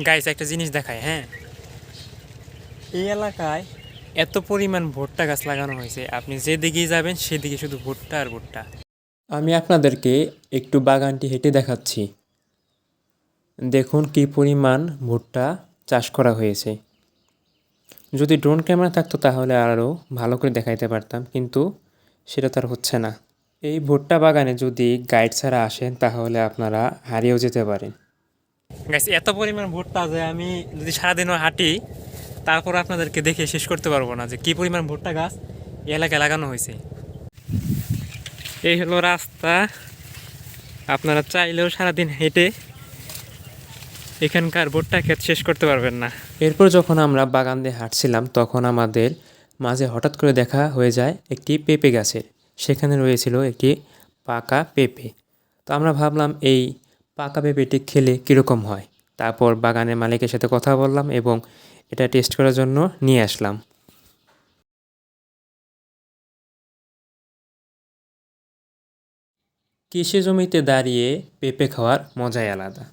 Guys একটা জিনিস দেখায়, হ্যাঁ, এই এলাকায় এত পরিমাণ ভুট্টা গাছ লাগানো হয়েছে, আপনি যেদিকেই যাবেন সেদিকে শুধু ভুট্টা আর ভুট্টা। আমি আপনাদেরকে একটু বাগানটি হেঁটে দেখাচ্ছি। দেখুন কি পরিমাণ ভুট্টা চাষ করা হয়েছে। যদি ড্রোন ক্যামেরা থাকতো তাহলে আরও ভালো করে দেখাইতে পারতাম, কিন্তু সেটা তো আর হচ্ছে না। এই ভুট্টা বাগানে যদি গাইড ছাড়া আসেন তাহলে আপনারা হারিয়েও যেতে পারেন। গাইস এত পরিমাণ ভুট্টা যে আমি যদি সারাদিনও হাঁটি তারপর আপনাদেরকে দেখে শেষ করতে পারবো না যে কি পরিমাণ ভুট্টা গাছ এই এলাকায় লাগানো হয়েছে। এই হলো রাস্তা, আপনারা চাইলেও সারাদিন হেঁটে এখানকার ভুট্টা ক্ষেত শেষ করতে পারবেন না। এরপর যখন আমরা বাগান দিয়ে হাঁটছিলাম তখন আমাদের মাঝে হঠাৎ করে দেখা হয়ে যায় একটি পেঁপে গাছের। সেখানে রয়েছিল একটি পাকা পেঁপে। তো আমরা ভাবলাম এই পাকা পেঁপেটি খেলে কীরকম হয়। তারপর বাগানের মালিকের সাথে কথা বললাম এবং এটা টেস্ট করার জন্য নিয়ে আসলাম। কৃষি জমিতে দাঁড়িয়ে পেঁপে খাওয়ার মজাই আলাদা।